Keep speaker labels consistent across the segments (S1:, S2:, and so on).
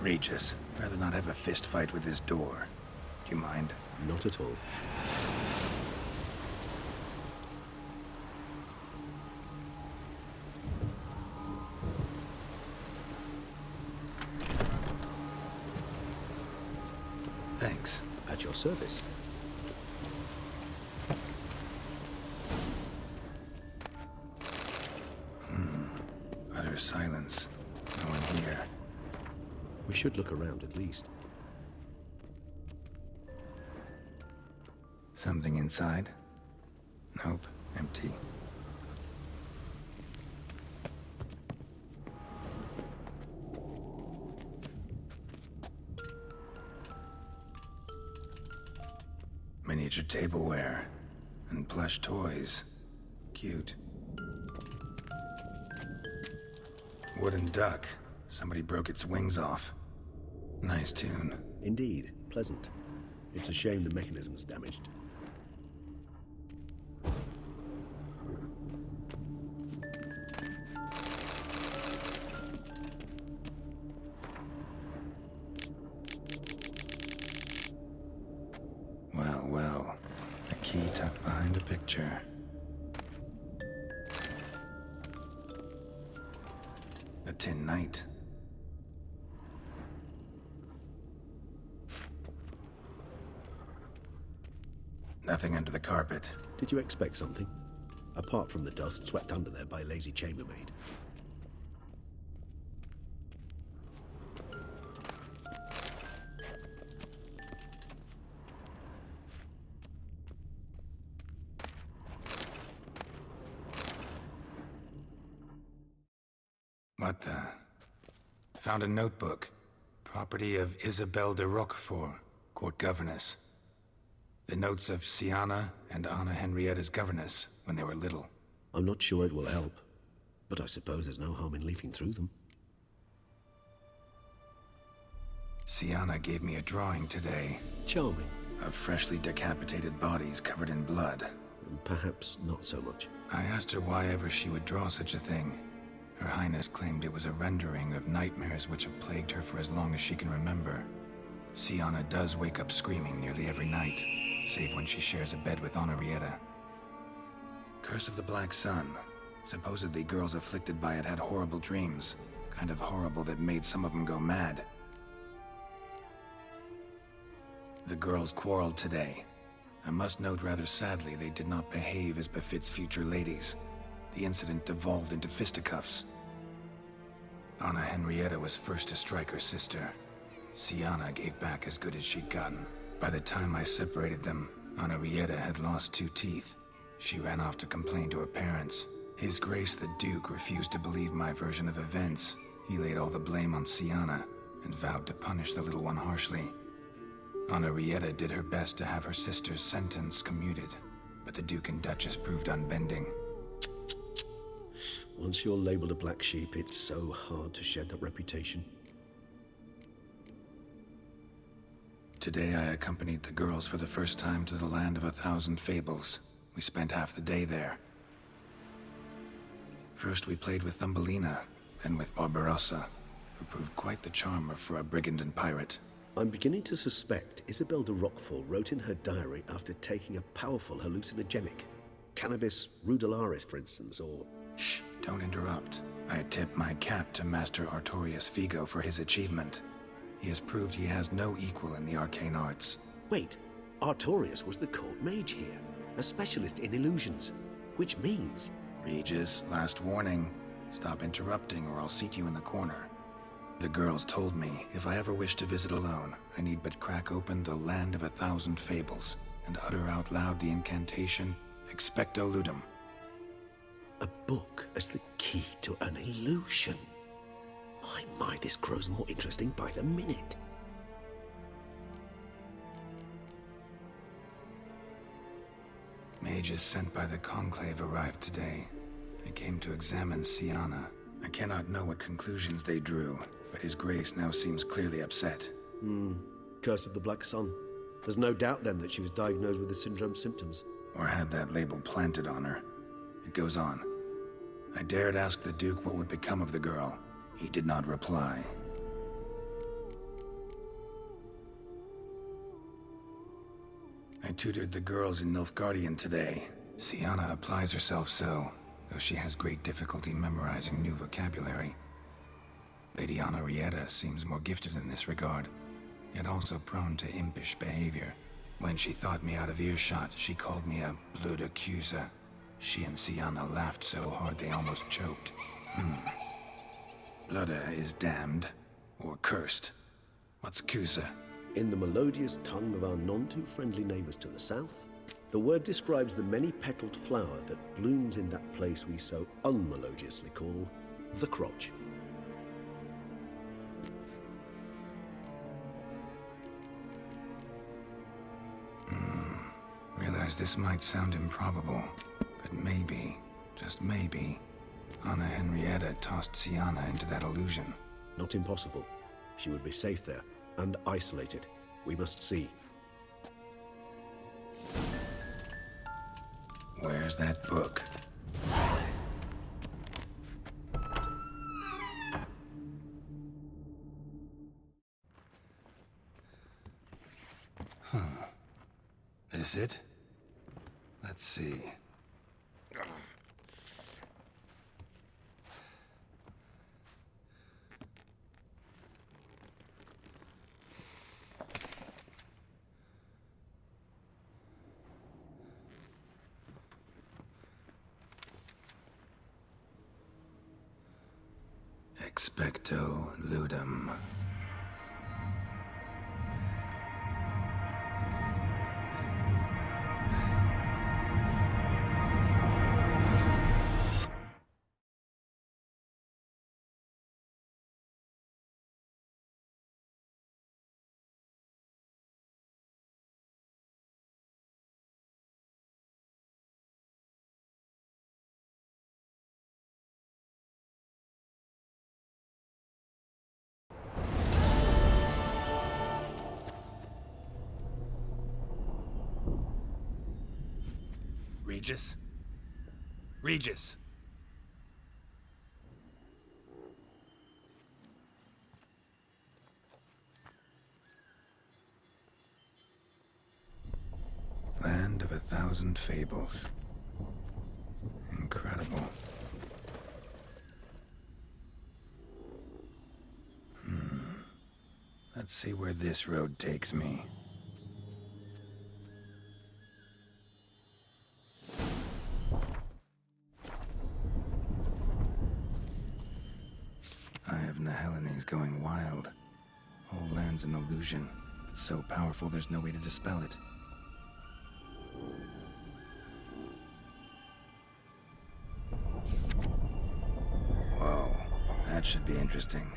S1: Regis, rather not have a fist fight with his door. Do you mind?
S2: Not at all.
S1: Thanks.
S2: At your service.
S1: Utter silence. No one here.
S2: We should look around at least.
S1: Something inside? Nope, empty. Miniature tableware and plush toys. Cute. Wooden duck. Somebody broke its wings off. Nice tune.
S2: Indeed, pleasant. It's a shame the mechanism's damaged.
S1: Well, well. A key tucked behind a picture. A tin knight. Nothing under the carpet.
S2: Did you expect something? Apart from the dust swept under there by a lazy chambermaid.
S1: What the? Found a notebook. Property of Isabelle de Roquefort, court governess. The notes of Sienna and Anna Henrietta's governess when they were little.
S2: I'm not sure it will help, but I suppose there's no harm in leafing through them.
S1: Sienna gave me a drawing today.
S2: Charming.
S1: Of freshly decapitated bodies covered in blood.
S2: Perhaps not so much.
S1: I asked her why ever she would draw such a thing. Her Highness claimed it was a rendering of nightmares which have plagued her for as long as she can remember. Sienna does wake up screaming nearly every night, save when she shares a bed with Henrietta. Curse of the Black Sun. Supposedly girls afflicted by it had horrible dreams. Kind of horrible that made some of them go mad. The girls quarreled today. I must note rather sadly they did not behave as befits future ladies. The incident devolved into fisticuffs. Anna Henrietta was first to strike her sister. Sienna gave back as good as she'd gotten. By the time I separated them, Henrietta had lost 2 teeth. She ran off to complain to her parents. His Grace the Duke refused to believe my version of events. He laid all the blame on Sienna and vowed to punish the little one harshly. Henrietta did her best to have her sister's sentence commuted, but the Duke and Duchess proved unbending.
S2: Once you're labeled a black sheep, it's so hard to shed that reputation.
S1: Today I accompanied the girls for the first time to the land of 1,000 fables. We spent half the day there. First we played with Thumbelina, then with Barbarossa, who proved quite the charmer for a brigand and pirate.
S2: I'm beginning to suspect Isabelle de Roquefort wrote in her diary after taking a powerful hallucinogenic. Cannabis rudularis, for instance, or...
S1: Shh, don't interrupt. I tip my cap to Master Artorius Vigo for his achievement. He has proved he has no equal in the arcane arts.
S2: Wait, Artorius was the court mage here, a specialist in illusions, which means...
S1: Regis, last warning. Stop interrupting or I'll seat you in the corner. The girls told me if I ever wish to visit alone, I need but crack open the land of 1,000 fables and utter out loud the incantation, Expecto Ludum.
S2: A book as the key to an illusion. My, this grows more interesting by the minute.
S1: Mages sent by the Conclave arrived today. They came to examine Sienna. I cannot know what conclusions they drew, but His Grace now seems clearly upset.
S2: Curse of the Black Sun. There's no doubt then that she was diagnosed with the syndrome symptoms.
S1: Or had that label planted on her. It goes on. I dared ask the Duke what would become of the girl. He did not reply. I tutored the girls in Nilfgaardian today. Sienna applies herself so, though she has great difficulty memorizing new vocabulary. Lady Henrietta seems more gifted in this regard, yet also prone to impish behavior. When she thought me out of earshot, she called me a blood accuser. She and Sienna laughed so hard they almost choked. Blooda is damned, or cursed. What's Cusa?
S2: In the melodious tongue of our none-too-friendly neighbors to the south, the word describes the many-petaled flower that blooms in that place we so unmelodiously call the crotch.
S1: Realize this might sound improbable, but maybe, just maybe, Anna Henrietta tossed Sienna into that illusion.
S2: Not impossible. She would be safe there, and isolated. We must see.
S1: Where's that book? This it? Let's see. Expecto ludum. Regis? Regis! Land of 1,000 fables. Incredible. Let's see where this road takes me. Nahelini's going wild. Whole land's an illusion. It's so powerful there's no way to dispel it. Whoa, that should be interesting.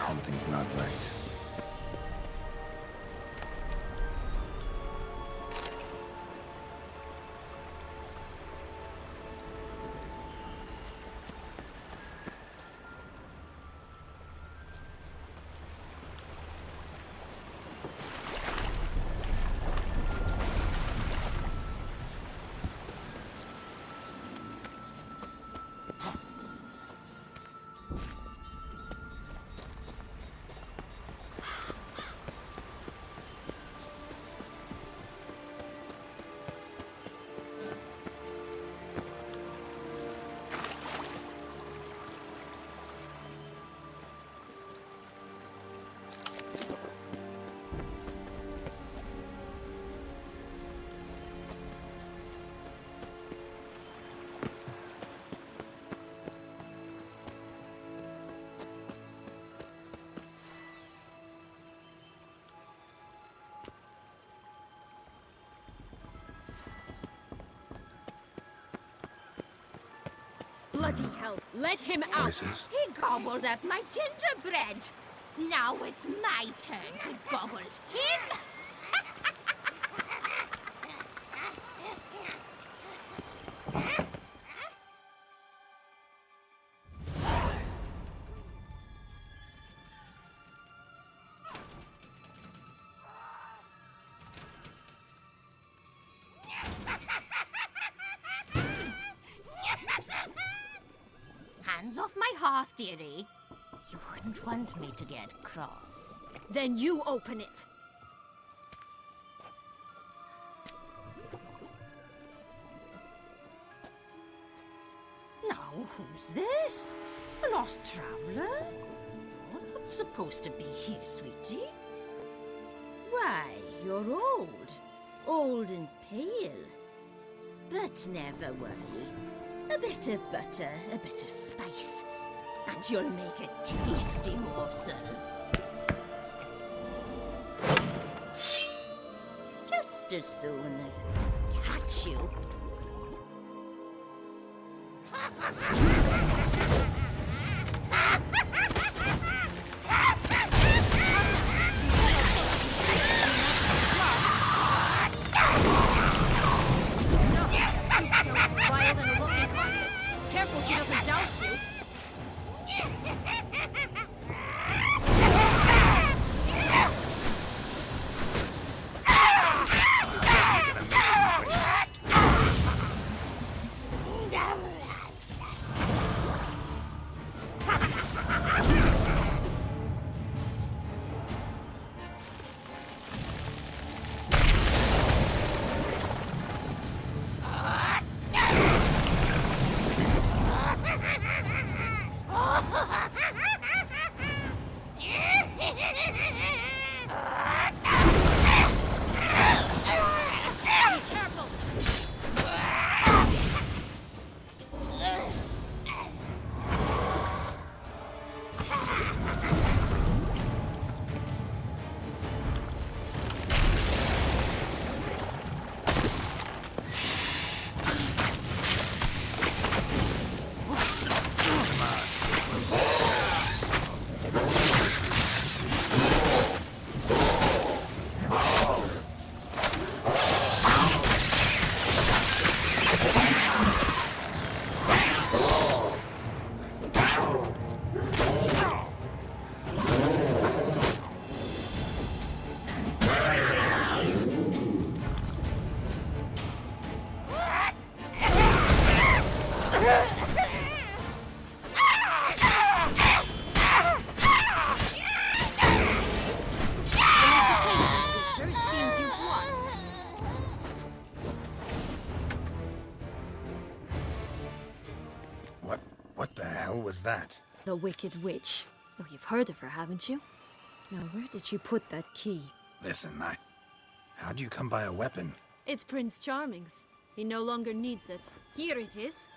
S1: Something's not right.
S3: Bloody hell, let him out!
S1: Voices.
S4: He gobbled up my gingerbread. Now it's my turn to gobble him. Hands off my hearth, dearie. You wouldn't want me to get cross.
S3: Then you open it.
S4: Now, who's this? A lost traveler? You're not supposed to be here, sweetie. Why, you're old. Old and pale. But never worry. A bit of butter, a bit of spice, and you'll make a tasty morsel. Just as soon as I catch you.
S3: Careful she doesn't douse you.
S1: What the hell was that?
S3: The Wicked Witch. Oh, you've heard of her, haven't you? Now, where did you put that key?
S1: Listen, how'd you come by a weapon?
S3: It's Prince Charming's. He no longer needs it. Here it is.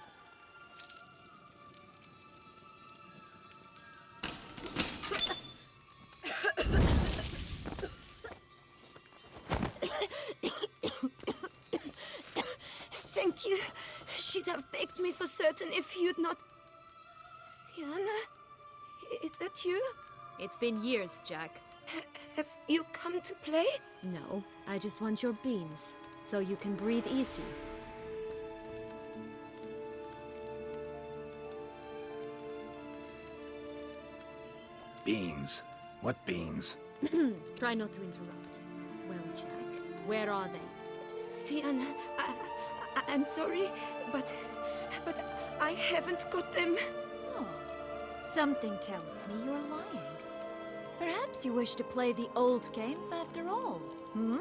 S4: Thank you. She'd have begged me for certain if you'd not... Sienna? Is that you?
S3: It's been years, Jack.
S4: Have you come to play?
S3: No, I just want your beans, so you can breathe easy.
S1: Beans? What beans?
S3: Try not to interrupt. Well, Jack, where are they?
S4: Sienna, I'm sorry, but I haven't got them.
S3: Oh, something tells me you're lying. Perhaps you wish to play the old games after all, hmm?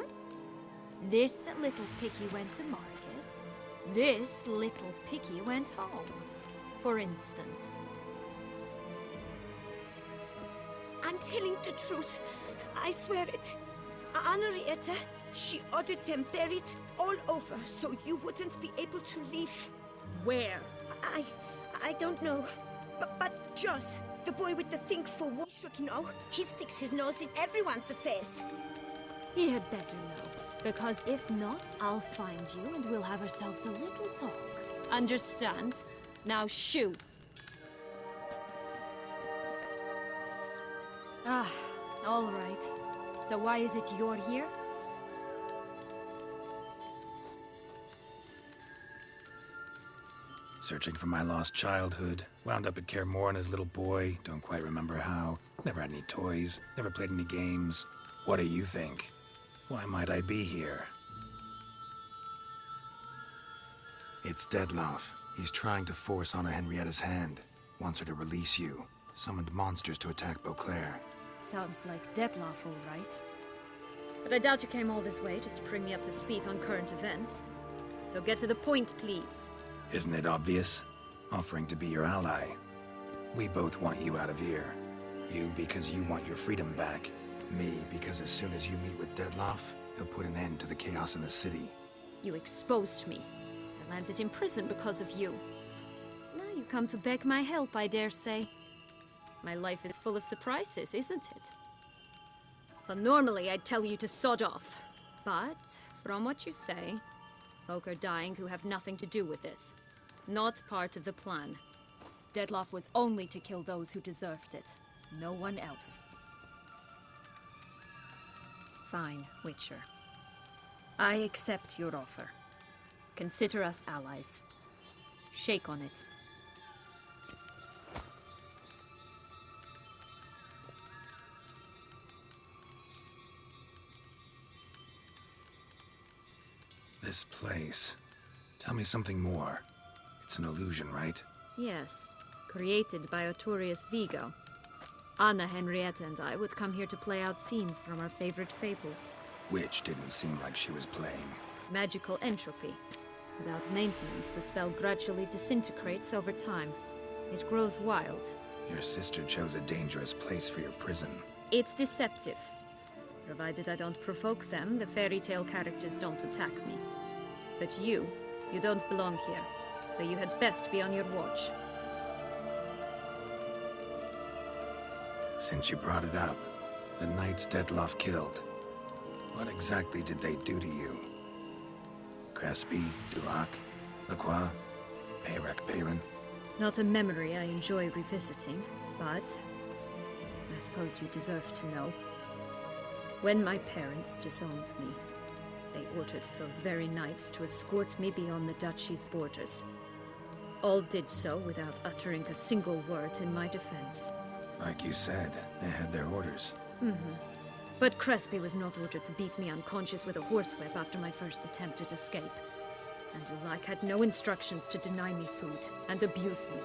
S3: This little piggy went to market. This little piggy went home, for instance.
S4: I'm telling the truth. I swear it. Henrietta, she ordered them buried all over so you wouldn't be able to leave.
S3: Where?
S4: I don't know. But Joss, the boy with the thing for what should know. He sticks his nose in everyone's affairs.
S3: He had better know, because if not, I'll find you and we'll have ourselves a little talk. Understand? Now shoo! Ah, all right. So why is it you're here?
S1: Searching for my lost childhood. Wound up at Kaer Morhen as a little boy. Don't quite remember how. Never had any toys. Never played any games. What do you think? Why might I be here? It's Dettlaff. He's trying to force Anna Henrietta's hand. Wants her to release you. Summoned monsters to attack Beauclair.
S3: Sounds like Dettlaff, all right. But I doubt you came all this way just to bring me up to speed on current events. So get to the point, please.
S1: Isn't it obvious? Offering to be your ally. We both want you out of here. You because you want your freedom back. Me because as soon as you meet with Dettlaff, he'll put an end to the chaos in the city.
S3: You exposed me. I landed in prison because of you. Now you come to beg my help, I dare say. My life is full of surprises, isn't it? Well, normally I'd tell you to sod off. But, from what you say, folk are dying who have nothing to do with this. Not part of the plan. Dettlaff was only to kill those who deserved it. No one else. Fine, Witcher. I accept your offer. Consider us allies. Shake on it.
S1: This place. Tell me something more. It's an illusion, right?
S3: Yes. Created by Arturius Vigo. Anna, Henrietta, and I would come here to play out scenes from our favorite fables.
S1: Which didn't seem like she was playing.
S3: Magical entropy. Without maintenance, the spell gradually disintegrates over time. It grows wild.
S1: Your sister chose a dangerous place for your prison.
S3: It's deceptive. Provided I don't provoke them, the fairy tale characters don't attack me. But you don't belong here, so you had best be on your watch.
S1: Since you brought it up, the knights Dettlaff killed. What exactly did they do to you? Crespi, Dulac, Lacroix, Peyrac Peyran?
S3: Not a memory I enjoy revisiting, but I suppose you deserve to know. When my parents disowned me, they ordered those very knights to escort me beyond the duchy's borders. All did so without uttering a single word in my defense.
S1: Like you said, they had their orders.
S3: But Crespi was not ordered to beat me unconscious with a horsewhip after my first attempt at escape. And Dulac had no instructions to deny me food and abuse me.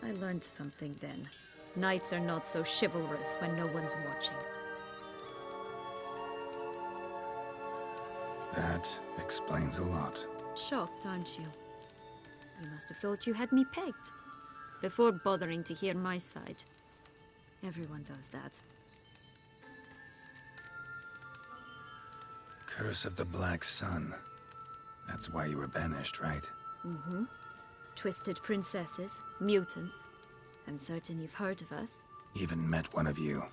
S3: I learned something then. Knights are not so chivalrous when no one's watching.
S1: That explains a lot.
S3: Shocked, aren't you? You must have thought you had me pegged. Before bothering to hear my side. Everyone does that.
S1: Curse of the Black Sun. That's why you were banished, right?
S3: Twisted princesses, mutants. I'm certain you've heard of us.
S1: Even met one of you.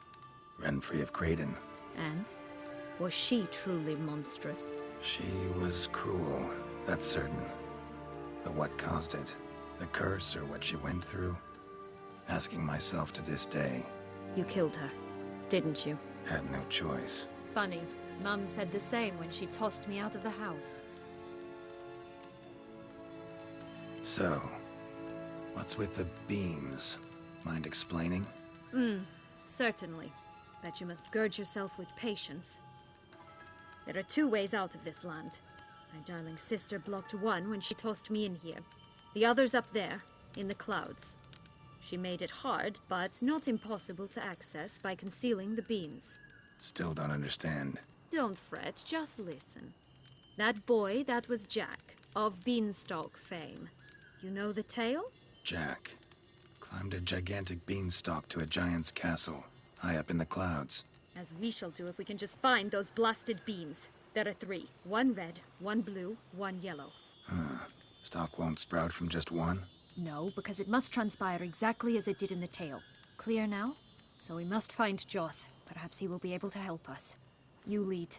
S1: Renfrey of Craden.
S3: And? Was she truly monstrous?
S1: She was cruel, that's certain. But what caused it? The curse or what she went through? Asking myself to this day.
S3: You killed her, didn't you?
S1: Had no choice.
S3: Funny. Mum said the same when she tossed me out of the house.
S1: So, what's with the beams? Mind explaining?
S3: Certainly. But you must gird yourself with patience. There are two ways out of this land. My darling sister blocked one when she tossed me in here. The other's up there, in the clouds. She made it hard, but not impossible to access by concealing the beams.
S1: Still don't understand.
S3: Don't fret, just listen. That boy, that was Jack, of Beanstalk fame. You know the tale?
S1: Jack climbed a gigantic beanstalk to a giant's castle, high up in the clouds.
S3: As we shall do if we can just find those blasted beans. There are 3. 1 red, 1 blue, 1 yellow.
S1: Stalk won't sprout from just one?
S3: No, because it must transpire exactly as it did in the tale. Clear now? So we must find Joss. Perhaps he will be able to help us. You lead.